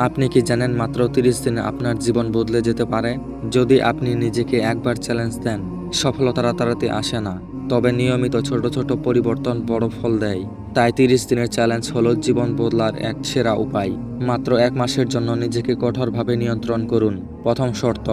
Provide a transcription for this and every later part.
আপনি কি জানেন মাত্র 30 দিনে আপনার জীবন বদলে যেতে পারে? যদি আপনি নিজেকে একবার চ্যালেঞ্জ দেন, সফলতা রাতারাতি আসে না, তবে নিয়মিত ছোট ছোট পরিবর্তন বড় ফল দেয়। তাই 30 দিনের চ্যালেঞ্জ হলো জীবন বদলার এক সেরা উপায়। মাত্র 1 মাসের জন্য নিজেকে কঠোরভাবে নিয়ন্ত্রণ করুন। প্রথম শর্ত,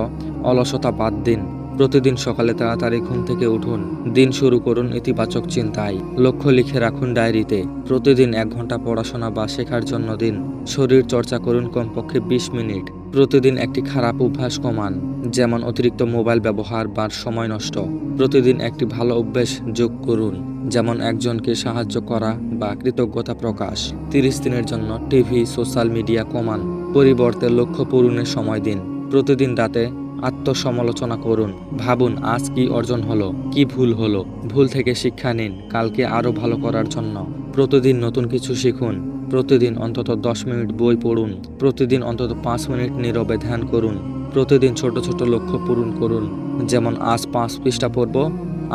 অলসতা বাদ দিন। প্রতিদিন সকালে তাড়াতাড়ি ঘুম থেকে উঠুন। দিন শুরু করুন ইতিবাচক চিন্তায়। লক্ষ্য লিখে রাখুন ডায়েরিতে। প্রতিদিন 1 ঘন্টা পড়াশোনা বা শেখার জন্য দিন। শরীর চর্চা করুন কমপক্ষে 20 মিনিট। প্রতিদিন একটি খারাপ অভ্যাস কমান, যেমন অতিরিক্ত মোবাইল ব্যবহার বা সময় নষ্ট। প্রতিদিন একটি ভালো অভ্যাস যোগ করুন, যেমন একজনকে সাহায্য করা বা কৃতজ্ঞতা প্রকাশ। 30 দিনের জন্য টিভি, সোশ্যাল মিডিয়া কমান। পরিবর্তে লক্ষ্য পূরণের সময় দিন। প্রতিদিন রাতে আত্মসমালোচনা করুন। ভাবুন আজ কি অর্জন হলো, কি ভুল হলো। ভুল থেকে শিক্ষা নিন কালকে আরো ভালো করার জন্য। প্রতিদিন নতুন কিছু শিখুন। প্রতিদিন অন্তত 10 মিনিট বই পড়ুন। প্রতিদিন অন্তত 5 মিনিট নীরবে ধ্যান করুন। প্রতিদিন ছোট ছোট লক্ষ্য পূরণ করুন, যেমন আজ 5 পৃষ্ঠা পড়ব,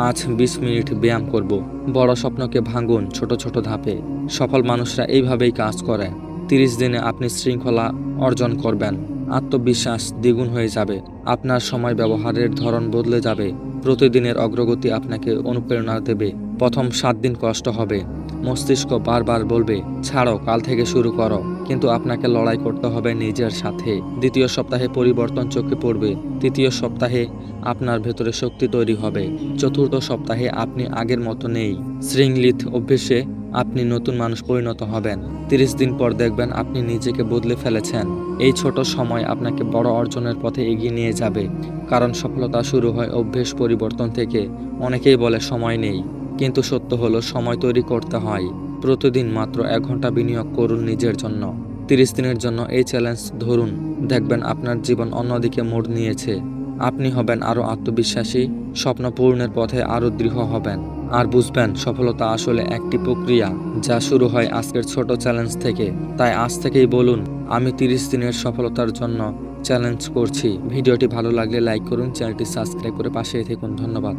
আজ 20 মিনিট ব্যায়াম করব। বড় স্বপ্নকে ভাঙুন ছোট ছোট ধাপে। সফল মানুষরা এইভাবেই কাজ করে। 30 দিনে আপনি শৃঙ্খলা অর্জন করবেন। আত্মবিশ্বাস দ্বিগুণ হয়ে যাবে। আপনার সময় ব্যবহারের ধরন বদলে যাবে। প্রতিদিনের অগ্রগতি আপনাকে অনুপ্রেরণা দেবে। প্রথম 7 দিন কষ্ট হবে। মস্তিষ্ক বারবার বলবে ছাড়ো, কাল থেকে শুরু করো। কিন্তু আপনাকে লড়াই করতে হবে নিজের সাথে। দ্বিতীয় সপ্তাহে পরিবর্তন চোখে পড়বে। তৃতীয় সপ্তাহে আপনার ভেতরে শক্তি তৈরি হবে। চতুর্থ সপ্তাহে আপনি আগের মতো নেই। শৃঙ্খলিত অভ্যেসে আপনি নতুন মানুষ পরিণত হবেন। 30 দিন পর দেখবেন আপনি নিজেকে বদলে ফেলেছেন। এই ছোট সময় আপনাকে বড় অর্জনের পথে এগিয়ে নিয়ে যাবে। কারণ সফলতা শুরু হয় অভ্যেস পরিবর্তন থেকে। অনেকেই বলে সময় নেই, কিন্তু সত্য হলো সময় তৈরি করতে হয়। প্রতিদিন মাত্র 1 ঘন্টা বিনিয়োগ করুন নিজের জন্য। 30 দিনের জন্য এই চ্যালেঞ্জ ধরুন। দেখবেন আপনার জীবন অন্যদিকে মোড় নিয়েছে। আপনি হবেন আরও আত্মবিশ্বাসী, স্বপ্ন পূরণের পথে আরও দৃঢ় হবেন। আর বুঝবেন সফলতা আসলে একটি প্রক্রিয়া, যা শুরু হয় আজকের ছোট চ্যালেঞ্জ থেকে। তাই আজ থেকেই বলুন, আমি 30 দিনের সফলতার জন্য চ্যালেঞ্জ করছি। ভিডিওটি ভালো লাগলে লাইক করুন, চ্যানেলটি সাবস্ক্রাইব করে পাশে থাকুন। ধন্যবাদ।